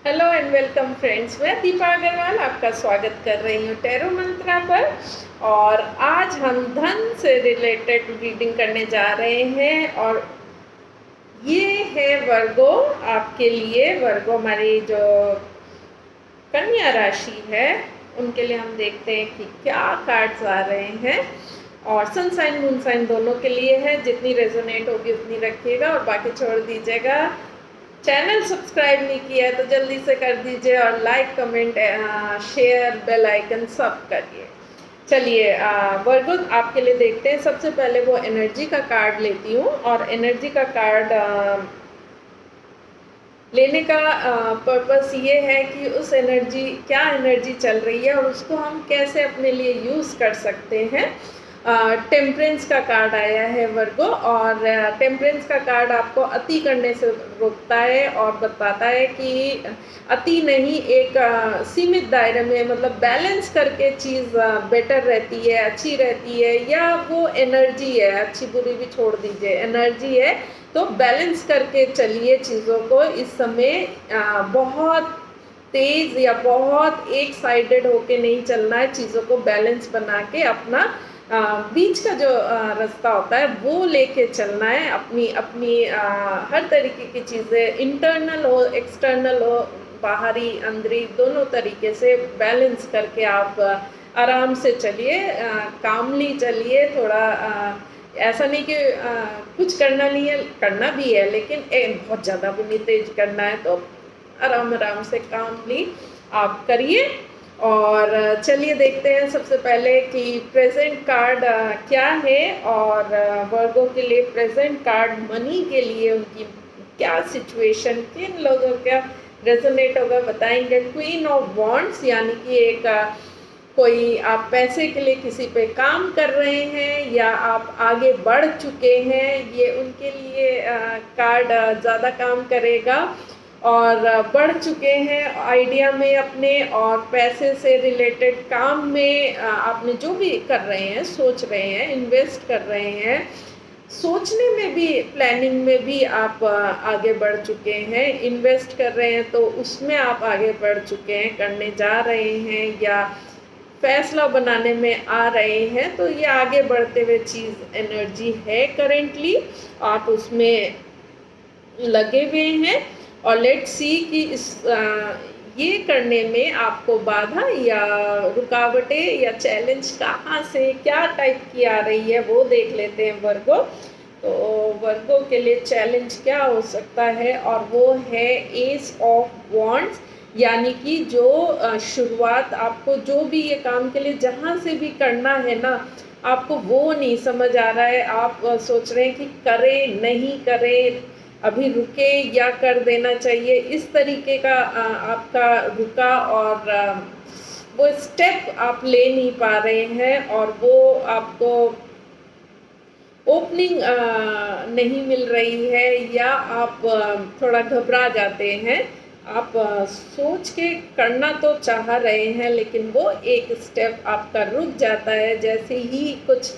Hello and welcome friends, मैं दीपा अग्रवाल आपका स्वागत कर रही हूँ टैरो मंत्रा पर। और आज हम धन से रिलेटेड रीडिंग करने जा रहे हैं। और ये है वर्गो आपके लिए। वर्गो हमारी जो कन्या राशि है उनके लिए हम देखते हैं कि क्या कार्ड्स आ रहे हैं। और सन साइन मून साइन दोनों के लिए है। जितनी रेजोनेट होगी उतनी रखिएगा और बाकी छोड़ दीजिएगा। चैनल सब्सक्राइब नहीं किया है तो जल्दी से कर दीजिए और like comment share bell icon सब करिए। चलिए वर्गो आपके लिए देखते हैं। सबसे पहले वो एनर्जी का कार्ड लेती हूँ और एनर्जी का कार्ड लेने का पर्पस ये है कि उस एनर्जी क्या एनर्जी चल रही है और उसको हम कैसे अपने लिए यूज़ कर सकते हैं। टेम्परेंस का कार्ड आया है वर्गो। और टेम्परेंस का कार्ड आपको अति करने से रोकता है और बताता है कि अति नहीं, एक सीमित दायरे में, मतलब बैलेंस करके चीज़ बेटर रहती है, अच्छी रहती है। या वो एनर्जी है, अच्छी बुरी भी छोड़ दीजिए, एनर्जी है तो बैलेंस करके चलिए चीज़ों को। इस समय बहुत तेज़ या बहुत एक साइडेड होके नहीं चलना है, चीज़ों को बैलेंस बना के अपना बीच का जो रास्ता होता है वो लेके चलना है। अपनी अपनी हर तरीके की चीज़ें, इंटरनल हो एक्सटर्नल हो, बाहरी अंदरी, दोनों तरीके से बैलेंस करके आप आराम से चलिए, कामली चलिए। थोड़ा ऐसा नहीं कि कुछ करना नहीं है, करना भी है लेकिन बहुत ज़्यादा भी नहीं तेज करना है, तो आराम आराम से कामली आप करिए। और चलिए देखते हैं सबसे पहले कि प्रेजेंट कार्ड क्या है। और वर्गों के लिए प्रेजेंट कार्ड मनी के लिए उनकी क्या सिचुएशन, किन लोगों का रेजोनेट होगा बताएंगे। क्वीन ऑफ वॉन्ड्स यानी कि एक कोई आप पैसे के लिए किसी पे काम कर रहे हैं या आप आगे बढ़ चुके हैं, ये उनके लिए कार्ड ज़्यादा काम करेगा। और बढ़ चुके हैं आइडिया में अपने और पैसे से रिलेटेड काम में, आपने जो भी कर रहे हैं, सोच रहे हैं, इन्वेस्ट कर रहे हैं, सोचने में भी, प्लानिंग में भी आप आगे बढ़ चुके हैं। इन्वेस्ट कर रहे हैं तो उसमें आप आगे बढ़ चुके हैं, करने जा रहे हैं या फैसला बनाने में आ रहे हैं। तो ये आगे बढ़ते हुए चीज़ एनर्जी है करेंटली, आप उसमें लगे हुए हैं। और लेट्स सी कि इस ये करने में आपको बाधा या रुकावटें या चैलेंज कहाँ से, क्या टाइप की आ रही है, वो देख लेते हैं वर्गो। तो वर्गो के लिए चैलेंज क्या हो सकता है, और वो है एस ऑफ वॉन्ड्स। यानी कि जो शुरुआत आपको जो भी ये काम के लिए जहाँ से भी करना है ना, आपको वो नहीं समझ आ रहा है। आप सोच रहे हैं कि करें नहीं करें, अभी रुके या कर देना चाहिए, इस तरीके का आपका रुका। और वो स्टेप आप ले नहीं पा रहे हैं और वो आपको ओपनिंग नहीं मिल रही है या आप थोड़ा घबरा जाते हैं। आप सोच के करना तो चाह रहे हैं लेकिन वो एक स्टेप आपका रुक जाता है। जैसे ही कुछ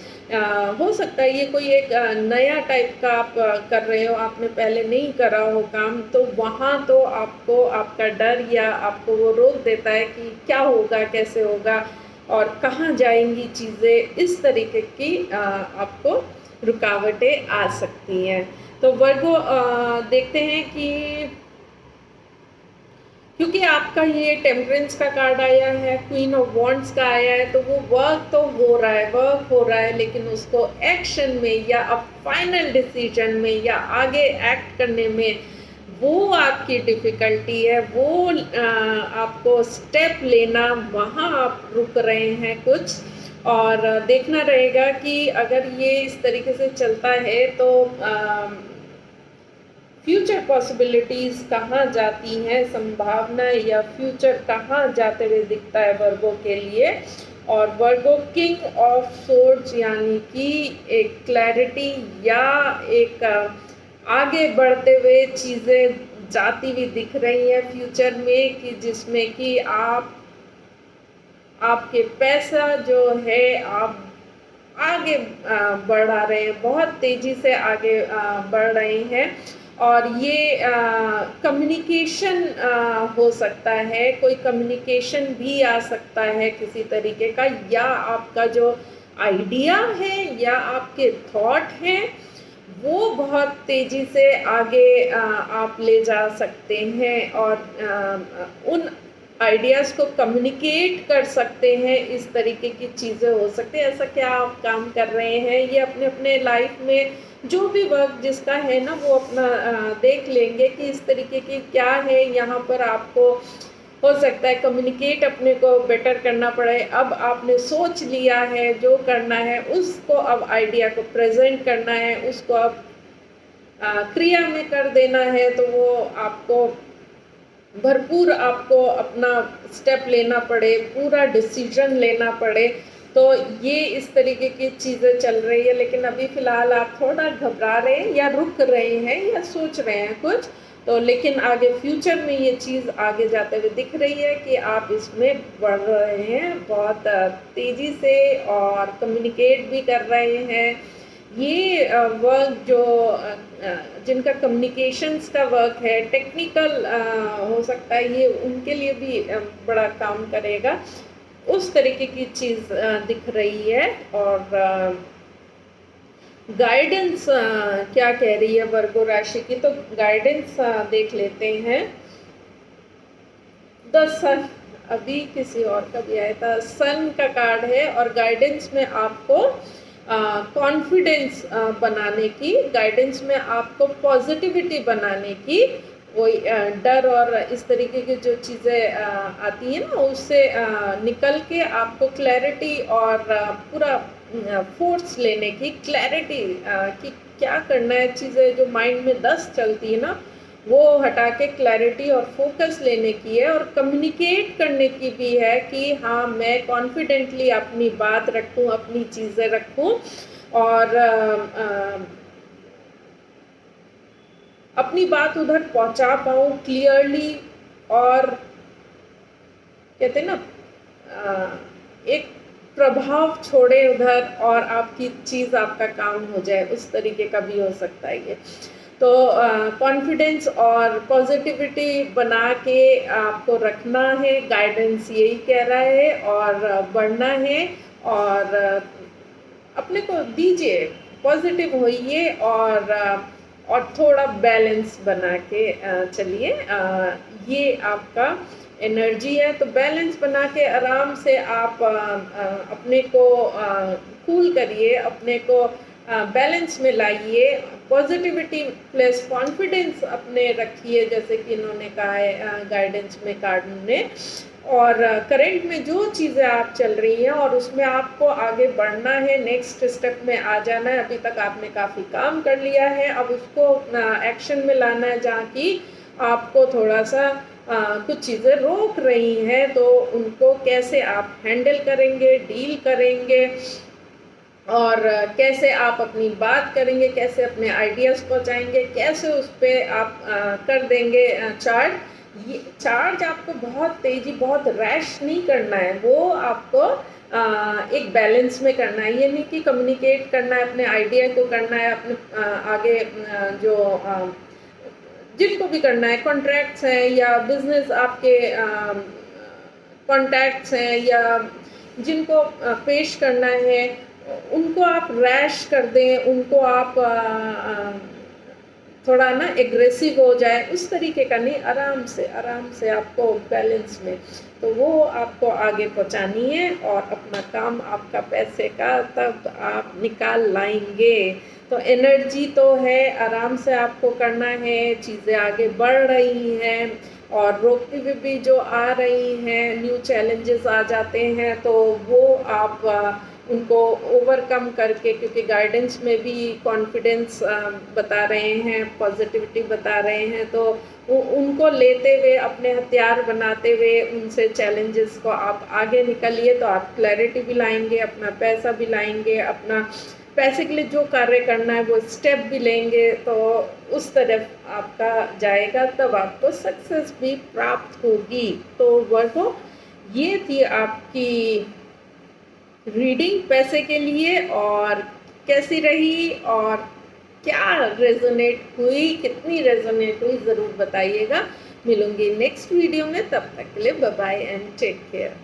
हो सकता है ये कोई एक नया टाइप का आप कर रहे हो, आपने पहले नहीं करा हो काम, तो वहाँ तो आपको आपका डर या आपको वो रोक देता है कि क्या होगा, कैसे होगा और कहाँ जाएंगी चीज़ें, इस तरीके की आपको रुकावटें आ सकती हैं। तो वर्गो देखते हैं कि क्योंकि आपका ये टेम्परेंस का कार्ड आया है, क्वीन ऑफ वॉन्ड्स का आया है, तो वो वर्क तो हो रहा है, वर्क हो रहा है, लेकिन उसको एक्शन में या अब फाइनल डिसीजन में या आगे एक्ट करने में वो आपकी डिफ़िकल्टी है। वो आपको स्टेप लेना, वहाँ आप रुक रहे हैं कुछ। और देखना रहेगा कि अगर ये इस तरीके से चलता है तो फ्यूचर पॉसिबिलिटीज़ कहाँ जाती हैं, संभावना या फ्यूचर कहाँ जाते हुए दिखता है वर्गो के लिए। और वर्गो किंग ऑफ सोर्ड्स यानी कि एक क्लैरिटी या एक आगे बढ़ते हुए चीज़ें जाती हुई दिख रही हैं फ्यूचर में, कि जिसमें कि आपके पैसा जो है आप आगे बढ़ा रहे हैं, बहुत तेज़ी से आगे बढ़ रहे हैं। और ये कम्युनिकेशन हो सकता है, कोई कम्युनिकेशन भी आ सकता है किसी तरीके का, या आपका जो आइडिया है या आपके थॉट हैं वो बहुत तेज़ी से आगे आप ले जा सकते हैं और उन आइडियाज़ को कम्युनिकेट कर सकते हैं। इस तरीके की चीज़ें हो सकती हैं। ऐसा क्या आप काम कर रहे हैं, ये अपने अपने लाइफ में जो भी वर्क जिसका है ना वो अपना देख लेंगे कि इस तरीके की क्या है। यहाँ पर आपको हो सकता है कम्युनिकेट अपने को बेटर करना पड़े। अब आपने सोच लिया है जो करना है, उसको अब आइडिया को प्रेजेंट करना है, उसको अब क्रिया में कर देना है, तो वो आपको भरपूर आपको अपना स्टेप लेना पड़े, पूरा डिसीजन लेना पड़े। तो ये इस तरीके की चीज़ें चल रही है। लेकिन अभी फ़िलहाल आप थोड़ा घबरा रहे हैं या रुक रहे हैं या सोच रहे हैं कुछ, तो लेकिन आगे फ्यूचर में ये चीज़ आगे जाते हुए दिख रही है कि आप इसमें बढ़ रहे हैं बहुत तेज़ी से और कम्युनिकेट भी कर रहे हैं। ये वर्क जो जिनका कम्युनिकेशंस का वर्क है, टेक्निकल हो सकता है, ये उनके लिए भी बड़ा काम करेगा। उस तरीके की चीज़ दिख रही है। और गाइडेंस क्या कह रही है वर्गो राशि की, तो गाइडेंस देख लेते हैं। द सन, अभी किसी और का भी आया था, सन का कार्ड है और गाइडेंस में आपको कॉन्फिडेंस बनाने की, गाइडेंस में आपको पॉजिटिविटी बनाने की, वही डर और इस तरीके की जो चीज़ें आती हैं ना, उससे निकल के आपको क्लैरिटी और पूरा फोर्स लेने की, क्लैरिटी कि क्या करना है, चीज़ें जो माइंड में 10 चलती है ना वो हटा के क्लैरिटी और फोकस लेने की है। और कम्युनिकेट करने की भी है कि हाँ मैं कॉन्फिडेंटली अपनी बात रखूं, अपनी चीज़ें रखूं और अपनी बात उधर पहुंचा पाऊं क्लियरली। और कहते हैं ना एक प्रभाव छोड़े उधर और आपकी चीज़, आपका काम हो जाए, उस तरीके का भी हो सकता है ये। तो कॉन्फिडेंस और पॉजिटिविटी बना के आपको रखना है, गाइडेंस यही कह रहा है, और बढ़ना है और अपने को दीजिए, पॉजिटिव होइए और थोड़ा बैलेंस बना के चलिए। ये आपका एनर्जी है, तो बैलेंस बना के आराम से आप अपने को कूल करिए, अपने को बैलेंस में लाइए, पॉजिटिविटी प्लस कॉन्फिडेंस अपने रखिए, जैसे कि इन्होंने कहा है गाइडेंस में कार्ड ने। और करंट में जो चीज़ें आप चल रही हैं और उसमें आपको आगे बढ़ना है, नेक्स्ट स्टेप में आ जाना है। अभी तक आपने काफ़ी काम कर लिया है, अब उसको एक्शन में लाना है, जहाँ की आपको थोड़ा सा कुछ चीज़ें रोक रही हैं, तो उनको कैसे आप हैंडल करेंगे, डील करेंगे और कैसे आप अपनी बात करेंगे, कैसे अपने आइडियाज़ पहुंचाएंगे, कैसे उस पर आप कर देंगे चार्ज। ये चार्ज आपको बहुत तेज़ी, बहुत रैश नहीं करना है, वो आपको एक बैलेंस में करना है। ये नहीं कि कम्युनिकेट करना है, अपने आइडिया को करना है, अपने आगे जो जिनको भी करना है, कॉन्ट्रैक्ट्स हैं या बिजनेस आपके कॉन्टैक्ट्स हैं या जिनको पेश करना है, उनको आप रैश कर दें, उनको आप थोड़ा ना एग्रेसिव हो जाए, उस तरीके का नहीं, आराम से आपको बैलेंस में, तो वो आपको आगे पहुंचानी है और अपना काम आपका पैसे का तब आप निकाल लाएंगे। तो एनर्जी तो है, आराम से आपको करना है, चीज़ें आगे बढ़ रही हैं और रोकती हुई भी जो आ रही हैं, न्यू चैलेंजेस आ जाते हैं, तो वो आप उनको ओवरकम करके, क्योंकि गाइडेंस में भी कॉन्फिडेंस बता रहे हैं, पॉजिटिविटी बता रहे हैं, तो उनको लेते हुए, अपने हथियार बनाते हुए उनसे चैलेंजेस को आप आगे निकलिए, तो आप क्लैरिटी भी लाएंगे, अपना पैसा भी लाएंगे, अपना पैसे के लिए जो कार्य करना है वो स्टेप भी लेंगे, तो उस तरफ आपका जाएगा, तब आपको सक्सेस भी प्राप्त होगी। तो वर्गो, ये थी आपकी रीडिंग पैसे के लिए, और कैसी रही और क्या रेजोनेट हुई, कितनी रेजोनेट हुई, ज़रूर बताइएगा। मिलूंगी नेक्स्ट वीडियो में, तब तक के लिए bye bye and take care.